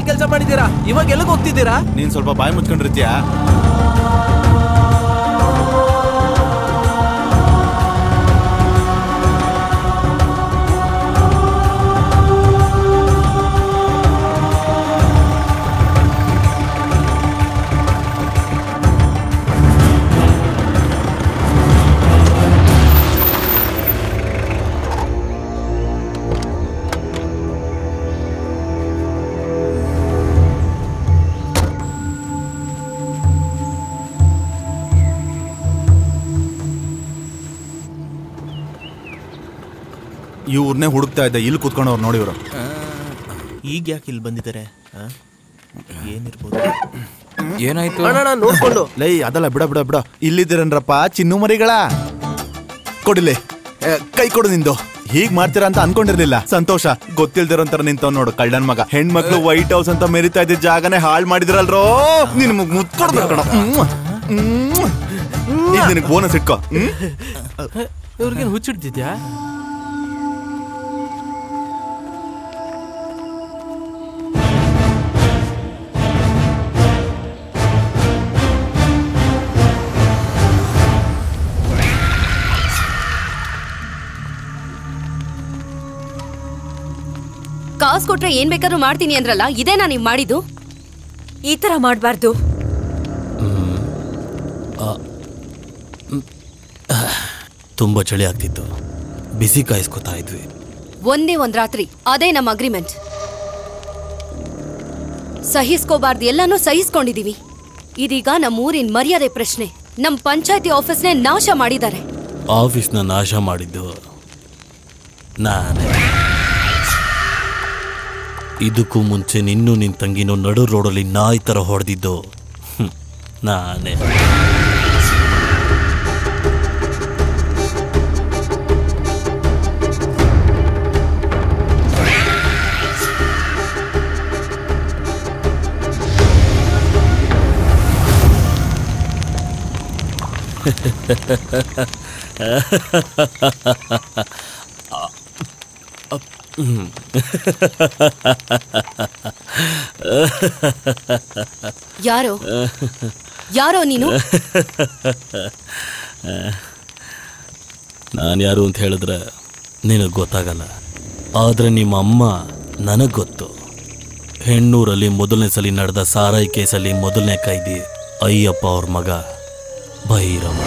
Hotel ಕೆಲಸ ಮಾಡಿದ್ದೀರಾ, ಇವಾಗ ಎಲ್ಲಿಗೆ ಹೋಗ್ತಿದ್ದೀರಾ? ನೀನ್ ಸ್ವಲ್ಪ ಬಾಯಿ ಮುಚ್ಕೊಂಡಿರ್ತೀಯಾ? ಇವ್ರನ್ನೇ ಹುಡುಕ್ತಾ ಇದ್ದ, ಇಲ್ಲಿ ಕೂತ್ಕೊಂಡವ್ರು ನೋಡಿವ್ರು. ಈಗ ಯಾಕೆ ಇಲ್ಲಿ ಬಂದಿದ್ದಾರೆ? ಏನಿರ್ಬೋದು? ಏನಾಯ್ತು? ನೋಡ್ಕೊಂಡು ಲೈ ಅದಲ್ಲ, ಬಿಡ ಬಿಡ ಬಿಡ. ಇಲ್ಲಿದ್ದೀರನ್ರಪ್ಪ ಚಿನ್ನು ಮರಿಗಳ. ಕೊಡಿಲೆ ಕೈ ಕೊಡು ನಿಂದು. ಹೀಗ್ ಮಾಡ್ತೀರಾ ಅಂತ ಅನ್ಕೊಂಡಿರ್ಲಿಲ್ಲ. ಸಂತೋಷ. ಗೊತ್ತಿಲ್ದಿರೋಂತರ ನಿಂತವ್ ನೋಡು ಕಳ್ಳನ್ ಮಗ. ಹೆಣ್ಮಕ್ಳು ವೈಟ್ ಹೌಸ್ ಅಂತ ಮೆರಿತಾ ಇದ್ದ ಜಾಗನೇ ಹಾಳು ಮಾಡಿದ್ರಲ್ರೋ. ನಿನ್ ಮುತ್ಕೊಡ್ಬೇಕಣ. ಈಗ ನಿನಗೆ ಬೋನಸ್ ಇಟ್ಕೋ. ಇವ್ರಿಗೇನು ಹುಚ್ಚಿಡ್ತಿದ್ಯಾ? ಕಾಸು ಕೊಟ್ರೆ ಏನ್ ಬೇಕಾದ್ರೂ ಮಾಡ್ತೀನಿ ಅಂದ್ರಲ್ಲ, ಇದೇನಾ ನೀವ್ ಮಾಡಿದ್ದು? ಈ ತರ ಮಾಡ್ಬಾರ್ದು. ತುಂಬಾ ಚಳಿ ಆಗ್ತಿತ್ತು, ಬಿಸಿ ಕಾಯಿಸ್ಕೊತಾ ಇದ್ವಿ. ಒಂದೇ ಒಂದ್ ರಾತ್ರಿ, ಅದೇ ನಮ್ಮ ಅಗ್ರಿಮೆಂಟ್. ಸಹಿಸ್ಕೋಬಾರ್ದು ಎಲ್ಲಾನು ಸಹಿಸ್ಕೊಂಡಿದೀವಿ. ಇದೀಗ ನಮ್ಮ ಊರಿನ ಮರ್ಯಾದೆ ಪ್ರಶ್ನೆ. ನಮ್ ಪಂಚಾಯತಿ ಆಫೀಸ್ನೇ ನಾಶ ಮಾಡಿದ್ದಾರೆ. ಆಫೀಸ್ನ ನಾಶ ಮಾಡಿದ್ದು ನಾನೇ. ಇದಕ್ಕೂ ಮುಂಚೆ ನಿನ್ನೂ ನಿನ್ ತಂಗಿನೂ ನಡು ರೋಡಲ್ಲಿ ನಾಯಿ ತರ ಹೊಡೆದಿದ್ದು ನಾನೇ. ಯಾರೋ ಯಾರೋ ನೀನು? ನಾನು ಯಾರು ಅಂತ ಹೇಳಿದ್ರೆ ನಿನಗೆ ಗೊತ್ತಾಗಲ್ಲ, ಆದರೆ ನಿಮ್ಮ ಅಮ್ಮ ನನಗೆ ಗೊತ್ತು. ಹೆಣ್ಣೂರಲ್ಲಿ ಮೊದಲನೇ ಸಲ ನಡೆದ ಸಾರಾಯಿ ಕೇಸಲ್ಲಿ ಮೊದಲನೇ ಕೈದಿ ಅಯ್ಯಪ್ಪ ಅವ್ರ ಮಗ ಭೈರಮ್ಮ.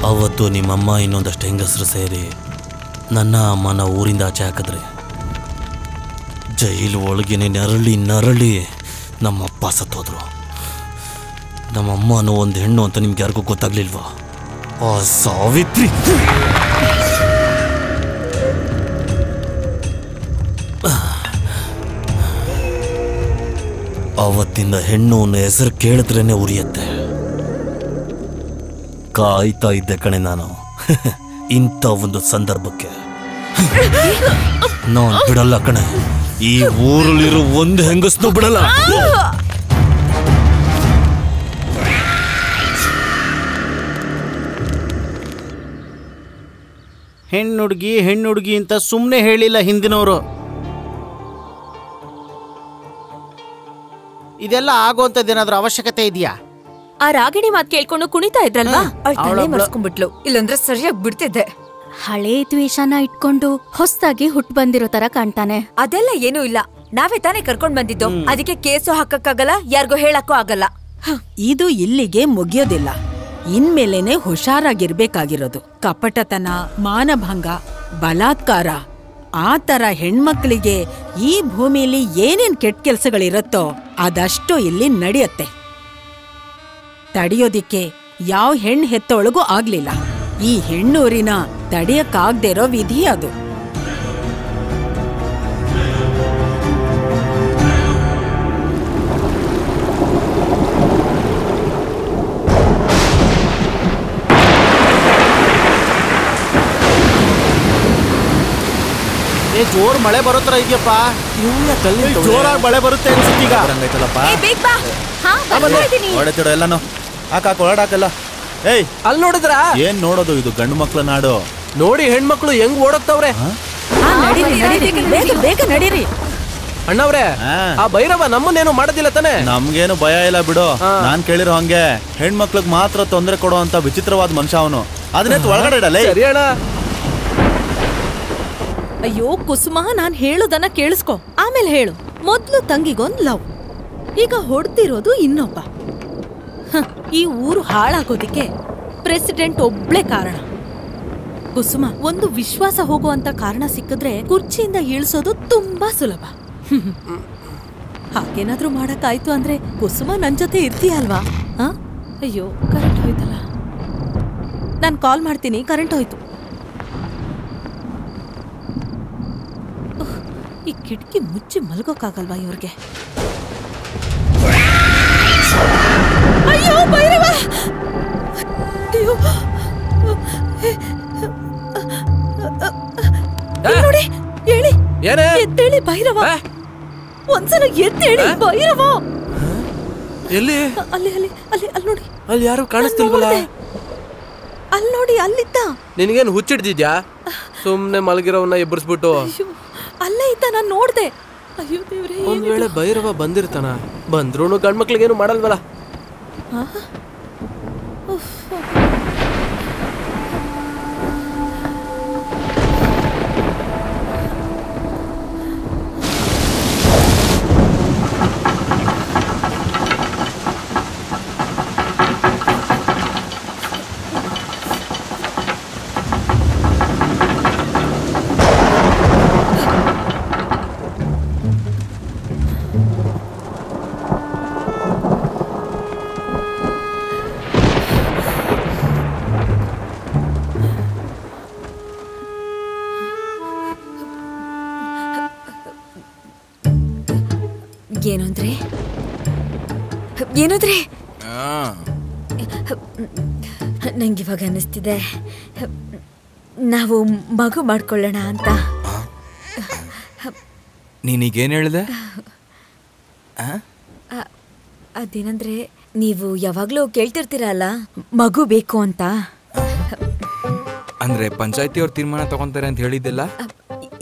ಅವತ್ತು ನಿಮ್ಮಮ್ಮ ಇನ್ನೊಂದಷ್ಟು ಹೆಂಗಸರು ಸೇರಿ ನನ್ನ ಅಮ್ಮನ ಊರಿಂದ ಆಚೆ ಹಾಕಿದ್ರೆ ಜೈಲು ಒಳಗೇನೆ ನರಳಿ ನಮ್ಮಪ್ಪ ಸತ್ತೋದ್ರು. ನಮ್ಮಮ್ಮ ಅನ್ನೋ ಒಂದು ಹೆಣ್ಣು ಅಂತ ನಿಮ್ಗೆ ಯಾರಿಗೂ ಗೊತ್ತಾಗ್ಲಿಲ್ವಾ? ಆ ಸಾವಿತ್ರಿ ಅವತ್ತಿಂದ ಹೆಣ್ಣು ಅನ್ನೋ ಹೆಸರು ಕೇಳಿದ್ರೇನೆ ಉರಿಯತ್ತೆ. ಕಾಯ್ತಾ ಇದ್ದೆ ಕಣೆ ನಾನು ಇಂಥ ಒಂದು ಸಂದರ್ಭಕ್ಕೆ. ನಾನು ಬಿಡಲ್ಲ ಕಣೆ, ಈ ಊರಲ್ಲಿರೋ ಒಂದು ಹೆಂಗಸ್ನು ಬಿಡಲ್ಲ. ಹೆಣ್ಣುಡುಗಿ ಅಂತ ಸುಮ್ಮನೆ ಹೇಳಿಲ್ಲ ಹಿಂದಿನವರು. ಇದೆಲ್ಲ ಆಗೋಂಥದ್ದೇನಾದ್ರೂ ಅವಶ್ಯಕತೆ ಇದೆಯಾ? ಆ ರಾಗಿಣಿ ಮಾತು ಕೇಳ್ಕೊಂಡು ಕುಣಿತಾ ಇದ್ರಲ್ವಾ, ಅವಳು ಮರ್ಸ್ಕೊಂಡ್ಬಿಟ್ಲು. ಇಲ್ಲಂದ್ರೆ ಸರಿಯಾಗಿ ಬಿಡ್ತಿದ್ದೆ. ಹಳೇ ದ್ವೇಷನ ಇಟ್ಕೊಂಡು ಹೊಸದಾಗಿ ಹುಟ್ಟು ಬಂದಿರೋ ತರ ಕಾಣ್ತಾನೆ. ಅದೆಲ್ಲ ಏನೂ ಇಲ್ಲ, ನಾವೇ ತಾನೇ ಕರ್ಕೊಂಡ್ ಬಂದಿದ್ದು. ಅದಕ್ಕೆ ಕೇಸು ಹಾಕಕ್ಕಾಗಲ್ಲ, ಯಾರಿಗೂ ಹೇಳಕ್ಕೂ ಆಗಲ್ಲ. ಇದು ಇಲ್ಲಿಗೆ ಮುಗಿಯೋದಿಲ್ಲ. ಇನ್ಮೇಲೇನೆ ಹುಷಾರಾಗಿರ್ಬೇಕಾಗಿರೋದು. ಕಪಟತನ, ಮಾನಭಂಗ, ಬಲಾತ್ಕಾರ, ಆ ತರ ಹೆಣ್ಮಕ್ಳಿಗೆ ಈ ಭೂಮಿಲಿ ಏನೇನ್ ಕೆಟ್ಟ ಕೆಲ್ಸಗಳಿರತ್ತೋ ಅದಷ್ಟು ಇಲ್ಲಿ ನಡೆಯತ್ತೆ. ತಡೆಯೋದಿಕ್ಕೆ ಯಾವ ಹೆಣ್ಣು ಹೆತ್ತೊಳಗೂ ಆಗ್ಲಿಲ್ಲ. ಈ ಹೆಣ್ಣೂರಿನ ತಡೆಯಕ್ಕಾಗ್ದೇ ಇರೋ ವಿಧಿ ಅದು. ಜೋರ್ ಮಳೆ ಬರೋ ತರ ಇದೆಯಪ್ಪ. ಜೋರಾಗಿ ಮಳೆ ಬರುತ್ತೆ ಅನ್ಸುತ್ತೀಗ. ಹಂಗೈತಲ್ಲಪ್ಪ ಏ, ಬೇಗ ಬಾ. ಹಾ, ಬರ್ತಾ ಇದೀನಿ. ಹೊಡೆತಿಡೋ ಎಲ್ಲಾನು ಹಾಕಾಕ ಹೊರಡಾಕಲ್ಲ. ಏಯ್ ಅಲ್ಲಿ ನೋಡಿದ್ರ ಏನ್ ನೋಡೋದು, ಇದು ಗಂಡು ಮಕ್ಳ ನಾಡು. ನೋಡಿ ಹೆಣ್ಮಕ್ಳು ಹೆಂಗ್ ಓಡೋಗ್ತಾವ್ರೆ. ನಡೀರಿ ನಡೀರಿ, ಬೇಗ ಬೇಗ ನಡೀರಿ. ಅಣ್ಣವ್ರೆ, ಆ ಭೈರವ ನಮ್ಮನ್ನೇನು ಮಾಡೋದಿಲ್ಲ ತಾನೆ? ನಮ್ಗೇನು ಭಯ ಇಲ್ಲ ಬಿಡು. ನಾನ್ ಕೇಳಿರೋ ಹಂಗೆ ಹೆಣ್ಮಕ್ಳಿಗೆ ಮಾತ್ರ ತೊಂದರೆ ಕೊಡೋ ಅಂತ ವಿಚಿತ್ರವಾದ ಮನುಷ್ಯ ಅವನು. ಅದನ್ನೇ ಒಳಗಡೆ ಇಡಲ್ಲ. ಸರಿ ಅಣ್ಣ. ಅಯ್ಯೋ ಕುಸುಮ, ನಾನ್ ಹೇಳೋದನ್ನ ಕೇಳಿಸ್ಕೊ, ಆಮೇಲೆ ಹೇಳು. ಮೊದ್ಲು ತಂಗಿಗೊಂದ್ ಲವ್, ಈಗ ಹೊಡ್ತಿರೋದು ಇನ್ನೊಬ್ಬ. ಈ ಊರು ಹಾಳಾಗೋದಿಕ್ಕೆ ಪ್ರೆಸಿಡೆಂಟ್ ಒಬ್ಳೆ ಕಾರಣ. ಕುಸುಮ, ಒಂದು ವಿಶ್ವಾಸ ಹೋಗುವಂತ ಕಾರಣ ಸಿಕ್ಕಿದ್ರೆ ಕುರ್ಚಿಯಿಂದ ಇಳಿಸೋದು ತುಂಬಾ ಸುಲಭ. ಹಾಗೇನಾದ್ರೂ ಮಾಡಕ್ಕಾಯ್ತು ಅಂದ್ರೆ ಕುಸುಮ ನನ್ ಜೊತೆ ಇರ್ತೀಯ ಅಲ್ವಾ? ಅಯ್ಯೋ, ಕರೆಂಟ್ ಹೋಯ್ತಲ್ಲ. ನಾನ್ ಕಾಲ್ ಮಾಡ್ತೀನಿ. ಕರೆಂಟ್ ಹೋಯ್ತು. ಈ ಕಿಟಕಿ ಮುಚ್ಚಿ ಮಲ್ಗೋಕ್ಕಾಗಲ್ವಾ ಇವ್ರಿಗೆ? ಅಯ್ಯೋ ಭೈರವ! ಅಯ್ಯೋ, ನೋಡಿ, ಹೇಳಿ ಎದ್ದೇಳಿ ಭೈರವ. ಒಂದ್ಸಲ ಎದ್ದೇಳಿ ಭೈರವ. ಎಲ್ಲಿ? ಅಲ್ಲಿ ಅಲ್ಲಿ ಅಲ್ಲಿ ಅಲ್ಲಿ ನೋಡಿ. ಅಲ್ಲಿ ಯಾರು ಕಾಣಿಸ್ತಿಲ್ವಲ್ಲ? ಅಲ್ಲಿ ನೋಡಿ, ಅಲ್ಲಿದ್ದ. ನಿನ್ಗೇನು ಹುಚ್ಚಿಡ್ದಿದ್ಯಾ? ಸುಮ್ನೆ ಮಲಗಿರೋವನ್ನ ಎಬ್ಬರಿಸ್ಬಿಟ್ಟು. ಅಲ್ಲೇ ಇದ್ದ, ನಾನ್ ನೋಡ್ದೆ. ಅಯ್ಯೋ ದೇವ್ರೇ, ಒಂದ್ ವೇಳೆ ಭೈರವ ಬಂದಿರ್ತಾನ? ಬಂದ್ರೂ ಗಂಡ್ಮಕ್ಳಿಗೇನು ಮಾಡಲ್ವಲ್ಲ? ಏನಂದ್ರೆ ಏನಂದ್ರೆ ನಂಗಿವಾಗ ಅನ್ನಿಸ್ತಿದೆ ನಾವು ಮಗು ಮಾಡ್ಕೊಳ್ಳೋಣ ಅಂತ. ನೀನೀಗೇನು ಹೇಳಿದೆ? ಅದೇನಂದ್ರೆ, ನೀವು ಯಾವಾಗ್ಲೂ ಕೇಳ್ತಿರ್ತೀರಲ್ಲ ಮಗು ಬೇಕು ಅಂತ. ಅಂದ್ರೆ ಪಂಚಾಯತಿಯವ್ರ ತೀರ್ಮಾನ ತಗೊಂತಾರೆ ಅಂತ ಹೇಳಿದ್ದೆಲ್ಲ?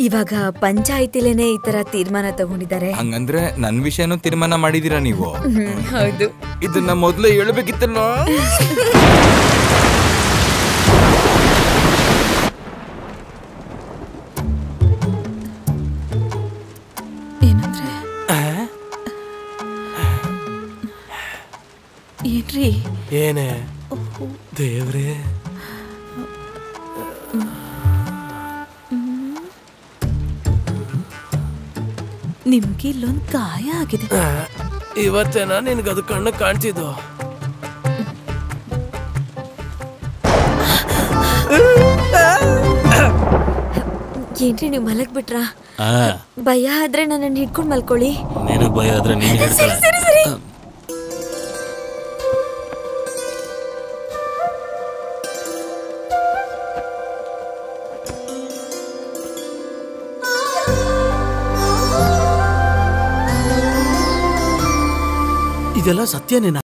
ಇವಾಗ ಪಂಚಾಯತಿಲೇನೆ ಈ ತರ ತೀರ್ಮಾನ ತಗೊಂಡಿದ್ದಾರೆ. ಹಂಗಂದ್ರೆ ನನ್ ವಿಷಯನೂ ತೀರ್ಮಾನ ಮಾಡಿದೀರಾ ನೀವು? ಹೌದು. ಇದನ್ನ ಮೊದ್ಲೇ ಹೇಳ್ಬೇಕಿತ್ತಲ್ಲ. ಏನಂದ್ರೆ ಏನ್ರಿ? ಏನೇ ದೇವ್ರೇ, ನಿಮ್ಗೆ ಇಲ್ಲೊಂದ್ ಗಾಯ ಆಗಿದೆ. ಇವತ್ತೇನ ನಿನ್ಗದು ಕಣ್ಣು ಕಾಣ್ತಿದ್ದು? ಏನ್ರಿ ನೀವು ಮಲಗ್ಬಿಟ್ರ? ಭಯ ಆದ್ರೆ ನನ್ನನ್ನು ಹಿಡ್ಕೊಂಡ್ ಮಲ್ಕೊಳ್ಳಿ. ನಿನಗ್ ಭಯ ಆದ್ರೆ ನೀನ್ ಸರಿ ಸರಿ ಸರಿ. ಇದೆಲ್ಲ ಸತ್ಯನೇನಾ?